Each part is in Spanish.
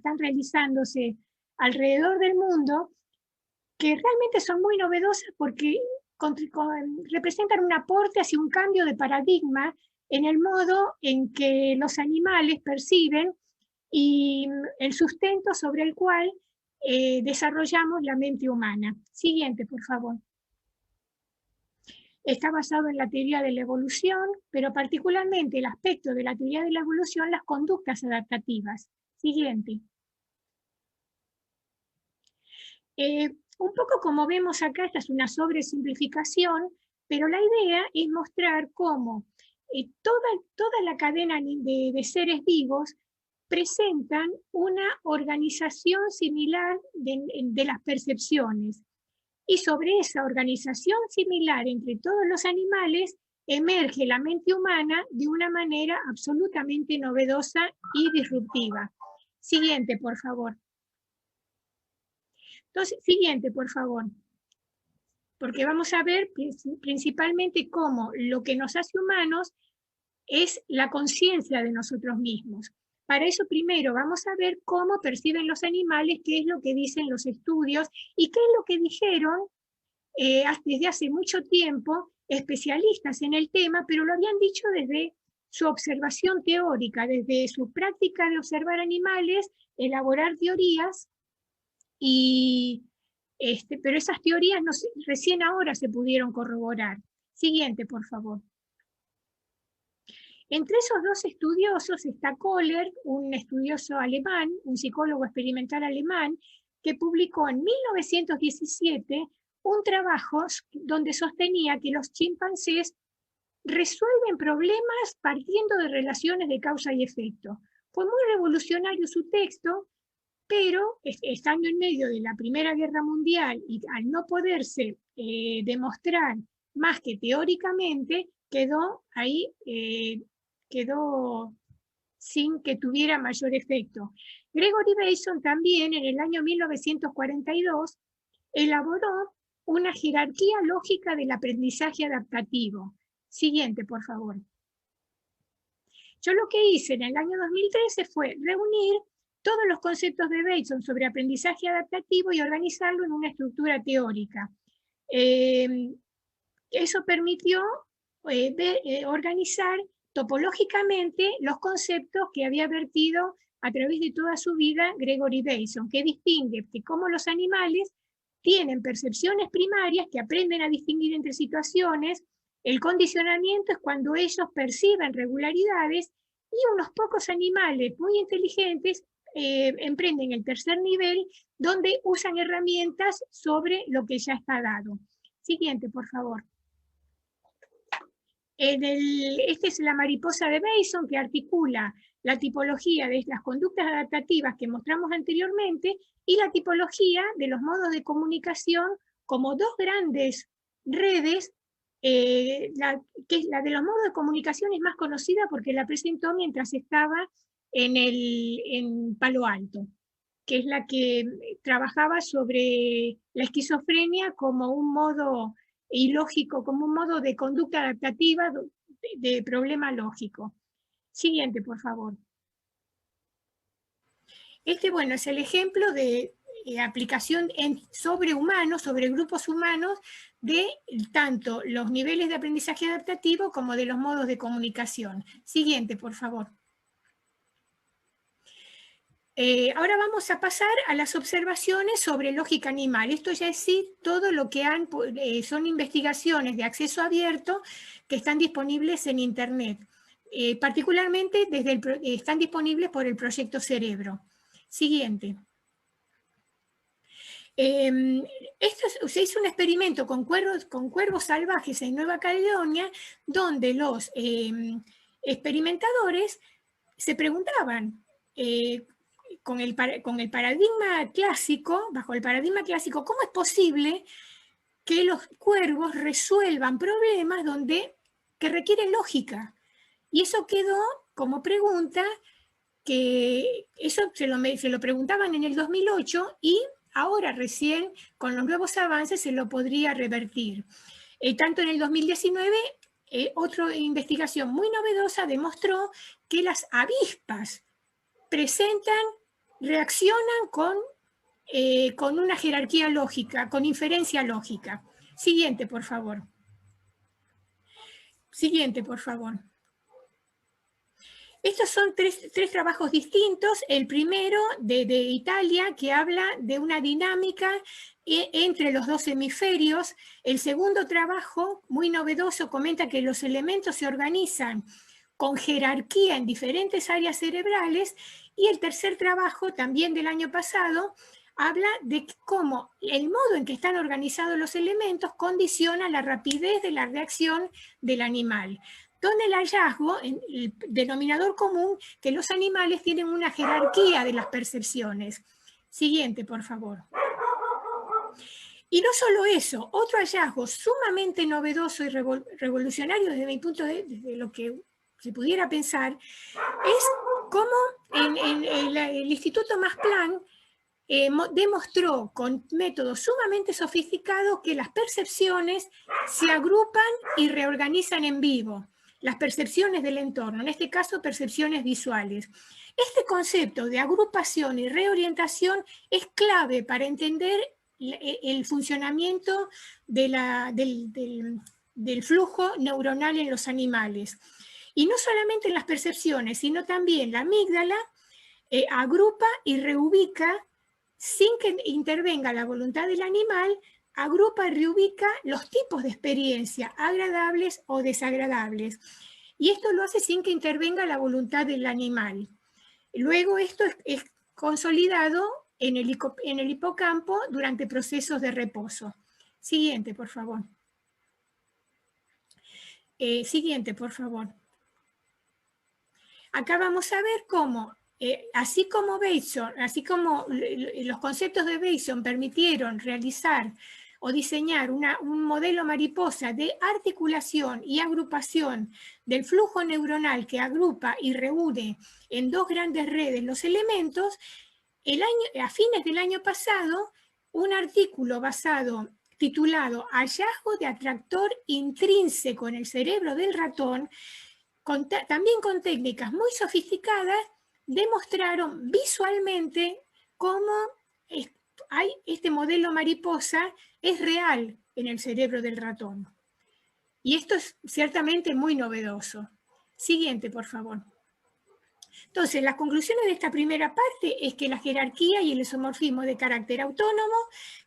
están realizándose alrededor del mundo, que realmente son muy novedosas porque representan un aporte hacia un cambio de paradigma en el modo en que los animales perciben y el sustento sobre el cual desarrollamos la mente humana. Siguiente, por favor. Está basado en la teoría de la evolución, pero particularmente el aspecto de la teoría de la evolución, las conductas adaptativas. Siguiente. Un poco como vemos acá, esta es una sobresimplificación, pero la idea es mostrar cómo toda la cadena de seres vivos presentan una organización similar de las percepciones. Y sobre esa organización similar entre todos los animales emerge la mente humana de una manera absolutamente novedosa y disruptiva. Siguiente, por favor. Entonces, siguiente, por favor. Porque vamos a ver principalmente cómo lo que nos hace humanos es la conciencia de nosotros mismos. Para eso primero vamos a ver cómo perciben los animales, qué es lo que dicen los estudios y qué es lo que dijeron desde hace mucho tiempo especialistas en el tema, pero lo habían dicho desde su observación teórica, desde su práctica de observar animales, elaborar teorías, pero esas teorías recién ahora se pudieron corroborar. Siguiente, por favor. Entre esos dos estudiosos está Kohler, un estudioso alemán, un psicólogo experimental alemán, que publicó en 1917 un trabajo donde sostenía que los chimpancés resuelven problemas partiendo de relaciones de causa y efecto. Fue muy revolucionario su texto, pero estando en medio de la Primera Guerra Mundial y al no poderse demostrar más que teóricamente, quedó ahí, quedó sin que tuviera mayor efecto. Gregory Bateson también en el año 1942 elaboró una jerarquía lógica del aprendizaje adaptativo. Siguiente, por favor. Yo lo que hice en el año 2013 fue reunir todos los conceptos de Bateson sobre aprendizaje adaptativo y organizarlo en una estructura teórica. Eso permitió organizar topológicamente los conceptos que había vertido a través de toda su vida Gregory Bateson, que distingue que cómo los animales tienen percepciones primarias que aprenden a distinguir entre situaciones. El condicionamiento es cuando ellos perciben regularidades y unos pocos animales muy inteligentes emprenden el tercer nivel donde usan herramientas sobre lo que ya está dado. Siguiente, por favor. Esta es la mariposa de Bateson que articula la tipología de las conductas adaptativas que mostramos anteriormente y la tipología de los modos de comunicación como dos grandes redes, que la de los modos de comunicación es más conocida porque la presentó mientras estaba en Palo Alto, que es la que trabajaba sobre la esquizofrenia como un modo ilógico, como un modo de conducta adaptativa de problema lógico. Siguiente, por favor. Bueno, es el ejemplo de aplicación sobre humanos, sobre grupos humanos, de tanto los niveles de aprendizaje adaptativo como de los modos de comunicación. Siguiente, por favor. Ahora vamos a pasar a las observaciones sobre lógica animal. Esto ya es todo lo que son investigaciones de acceso abierto que están disponibles en Internet. Particularmente están disponibles por el proyecto Cerebro. Siguiente. Se hizo un experimento con cuervos salvajes en Nueva Caledonia, donde los experimentadores se preguntaban, con el paradigma clásico, bajo el paradigma clásico, ¿cómo es posible que los cuervos resuelvan problemas que requieren lógica? Y eso quedó como pregunta, que eso se lo preguntaban en el 2008 y ahora recién con los nuevos avances se lo podría revertir. Tanto en el 2019, otra investigación muy novedosa demostró que las avispas presentan reaccionan con una jerarquía lógica, con inferencia lógica. Siguiente, por favor. Siguiente, por favor. Estos son tres trabajos distintos. El primero de Italia, que habla de una dinámica entre los dos hemisferios. El segundo trabajo, muy novedoso, comenta que los elementos se organizan con jerarquía en diferentes áreas cerebrales. Y el tercer trabajo, también del año pasado, habla de cómo el modo en que están organizados los elementos condiciona la rapidez de la reacción del animal. Con el hallazgo, el denominador común, que los animales tienen una jerarquía de las percepciones. Siguiente, por favor. Y no solo eso, otro hallazgo sumamente novedoso y revolucionario desde mi punto de vista, desde lo que se pudiera pensar, es cómo en el Instituto Max Planck demostró con métodos sumamente sofisticados que las percepciones se agrupan y reorganizan en vivo. Las percepciones del entorno, en este caso percepciones visuales. Este concepto de agrupación y reorientación es clave para entender el funcionamiento del flujo neuronal en los animales. Y no solamente en las percepciones, sino también la amígdala agrupa y reubica, sin que intervenga la voluntad del animal, agrupa y reubica los tipos de experiencia, agradables o desagradables. Y esto lo hace sin que intervenga la voluntad del animal. Luego esto es consolidado en el hipocampo durante procesos de reposo. Siguiente, por favor. Siguiente, por favor. Acá vamos a ver cómo, así como los conceptos de Bayesian permitieron realizar o diseñar un modelo mariposa de articulación y agrupación del flujo neuronal que agrupa y reúne en dos grandes redes los elementos, a fines del año pasado, un artículo titulado Hallazgo de atractor intrínseco en el cerebro del ratón, también con técnicas muy sofisticadas, demostraron visualmente cómo este modelo mariposa es real en el cerebro del ratón. Y esto es ciertamente muy novedoso. Siguiente, por favor. Entonces, las conclusiones de esta primera parte es que la jerarquía y el isomorfismo de carácter autónomo,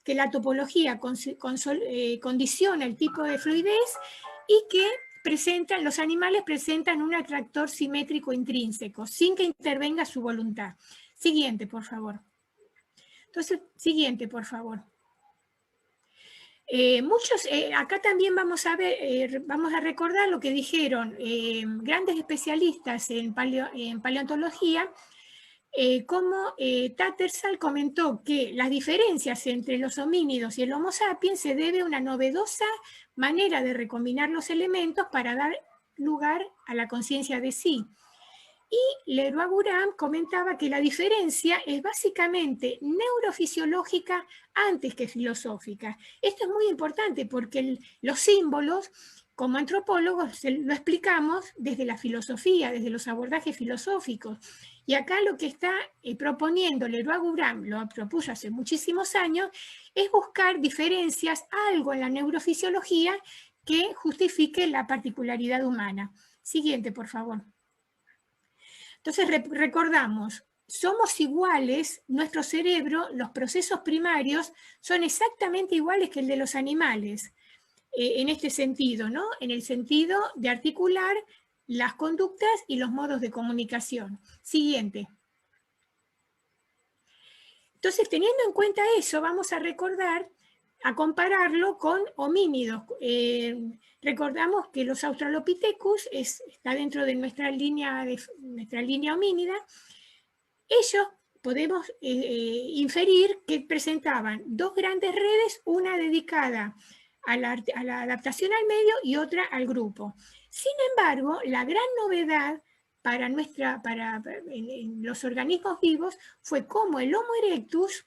que la topología condiciona el tipo de fluidez y que los animales presentan un atractor simétrico intrínseco, sin que intervenga su voluntad. Siguiente, por favor. Entonces, siguiente, por favor. Acá también vamos a recordar lo que dijeron grandes especialistas en paleontología, como Tattersall comentó que las diferencias entre los homínidos y el Homo sapiens se debe a una novedosa manera de recombinar los elementos para dar lugar a la conciencia de sí. Y Leroy-Buran comentaba que la diferencia es básicamente neurofisiológica antes que filosófica. Esto es muy importante porque los símbolos, como antropólogos, lo explicamos desde la filosofía, desde los abordajes filosóficos. Y acá lo que está proponiendo Leroy-Buran, lo propuso hace muchísimos años, es buscar diferencias, algo en la neurofisiología que justifique la particularidad humana. Siguiente, por favor. Entonces recordamos, somos iguales, nuestro cerebro, los procesos primarios son exactamente iguales que el de los animales, en este sentido, ¿no? En el sentido de articular las conductas y los modos de comunicación. Siguiente. Entonces, teniendo en cuenta eso, vamos a compararlo con homínidos. Recordamos que los Australopithecus está dentro de nuestra línea homínida. Ellos podemos inferir que presentaban dos grandes redes, una dedicada a la adaptación al medio y otra al grupo. Sin embargo, la gran novedad para los organismos vivos fue cómo el Homo erectus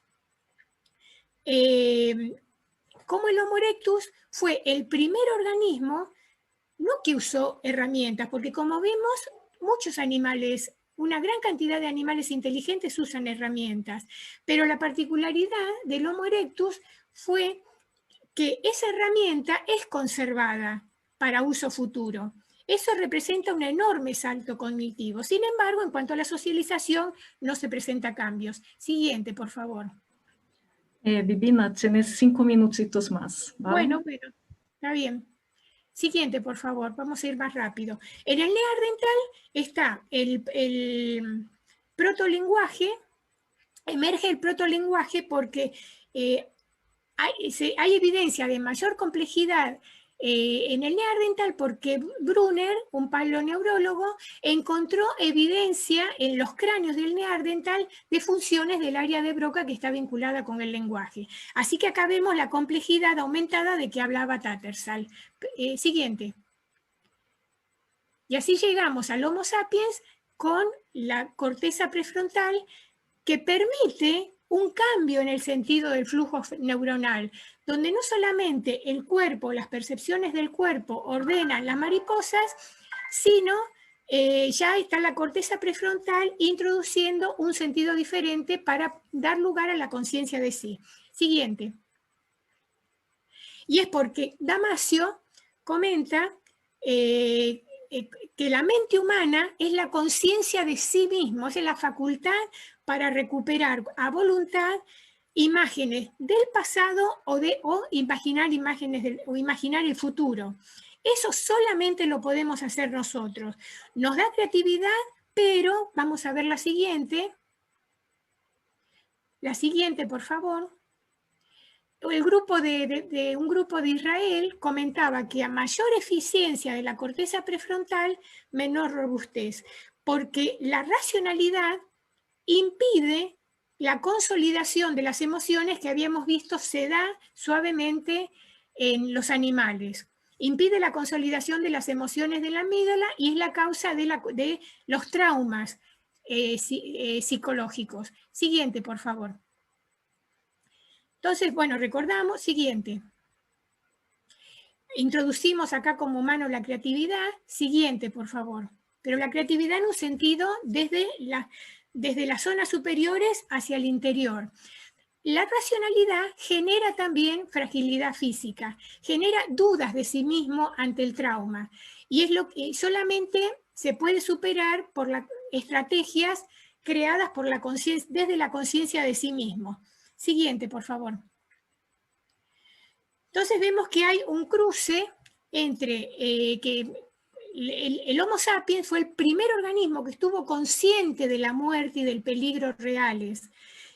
fue el primer organismo, no que usó herramientas, porque como vemos, muchos animales una gran cantidad de animales inteligentes usan herramientas, pero la particularidad del Homo erectus fue que esa herramienta es conservada para uso futuro. Eso representa un enorme salto cognitivo. Sin embargo, en cuanto a la socialización, no se presenta cambios. Siguiente, por favor. Bibina, tienes 5 minutitos más, ¿vale? Bueno, está bien. Siguiente, por favor, vamos a ir más rápido. En el neandertal está el protolenguaje, emerge el protolenguaje porque hay evidencia de mayor complejidad en el neandertal porque Brunner, un paleoneurólogo, encontró evidencia en los cráneos del neandertal de funciones del área de Broca que está vinculada con el lenguaje. Así que acá vemos la complejidad aumentada de que hablaba Tattersall. Siguiente. Y así llegamos al Homo sapiens con la corteza prefrontal que permite un cambio en el sentido del flujo neuronal, donde no solamente el cuerpo, las percepciones del cuerpo ordenan las mariposas, sino ya está la corteza prefrontal introduciendo un sentido diferente para dar lugar a la conciencia de sí. Siguiente. Y es porque Damasio comenta que la mente humana es la conciencia de sí mismo, es la facultad para recuperar a voluntad imágenes del pasado o imaginar imágenes o imaginar el futuro. Eso solamente lo podemos hacer nosotros. Nos da creatividad, pero vamos a ver la siguiente. La siguiente, por favor. Un grupo de Israel comentaba que a mayor eficiencia de la corteza prefrontal, menor robustez, porque la racionalidad impide la consolidación de las emociones que habíamos visto se da suavemente en los animales. Impide la consolidación de las emociones de la amígdala y es la causa de los traumas psicológicos. Siguiente, por favor. Entonces, bueno, recordamos, siguiente. Introducimos acá como humano la creatividad. Siguiente, por favor. Pero la creatividad en un sentido desde las zonas superiores hacia el interior. La racionalidad genera también fragilidad física, genera dudas de sí mismo ante el trauma. Y es lo que solamente se puede superar por las estrategias creadas por desde la conciencia de sí mismo. Siguiente, por favor. Entonces vemos que hay un cruce entre que el Homo sapiens fue el primer organismo que estuvo consciente de la muerte y del peligro reales.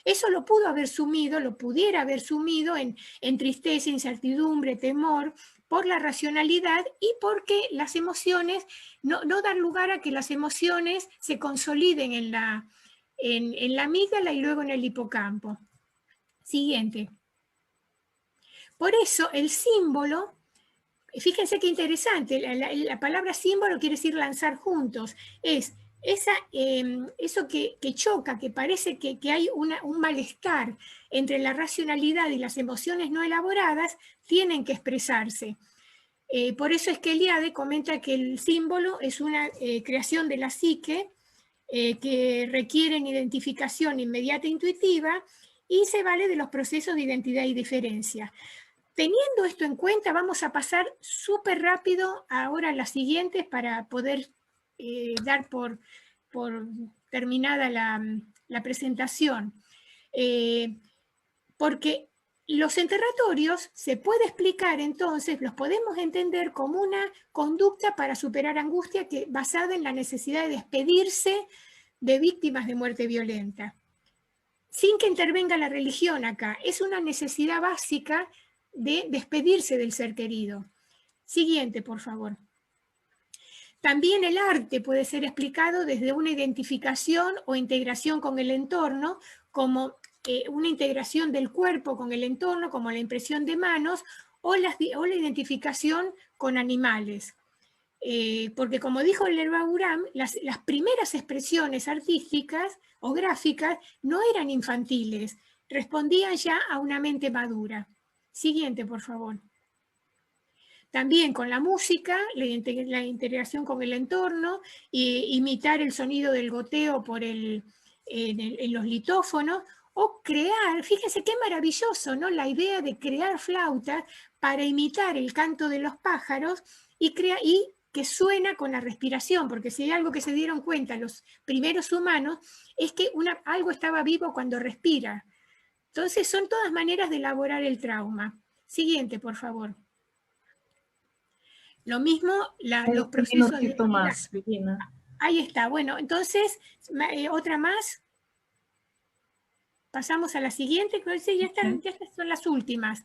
Eso lo pudo haber sumido, lo pudiera haber sumido en tristeza, incertidumbre, temor, por la racionalidad y porque las emociones, no dan lugar a que las emociones se consoliden en la amígdala y luego en el hipocampo. Siguiente. Por eso el símbolo, fíjense qué interesante, la palabra símbolo quiere decir lanzar juntos, es eso que choca, que parece que hay un malestar entre la racionalidad y las emociones no elaboradas, tienen que expresarse. Por eso es que Eliade comenta que el símbolo es una creación de la psique que requieren identificación inmediata e intuitiva y se vale de los procesos de identidad y diferencia. Teniendo esto en cuenta, vamos a pasar súper rápido ahora a las siguientes para poder dar por terminada la presentación. Porque los enterratorios se puede explicar entonces, los podemos entender como una conducta para superar angustia basada en la necesidad de despedirse de víctimas de muerte violenta. Sin que intervenga la religión acá, es una necesidad básica de despedirse del ser querido. Siguiente, por favor. También el arte puede ser explicado desde una identificación o integración con el entorno, como una integración del cuerpo con el entorno, como la impresión de manos, o la identificación con animales. Porque como dijo Lerba-Urán, las primeras expresiones artísticas o gráficas no eran infantiles, respondían ya a una mente madura. Siguiente, por favor. También con la música, la integración con el entorno, imitar el sonido del goteo en los litófonos, o crear, fíjense qué maravilloso, ¿no? La idea de crear flautas para imitar el canto de los pájaros y que suena con la respiración, porque si hay algo que se dieron cuenta los primeros humanos, es que algo estaba vivo cuando respira. Entonces son todas maneras de elaborar el trauma. Siguiente, por favor. Lo mismo los procesos de... más, Vivina. Ahí está, bueno, entonces, otra más. Pasamos a la siguiente, ya estas son las últimas.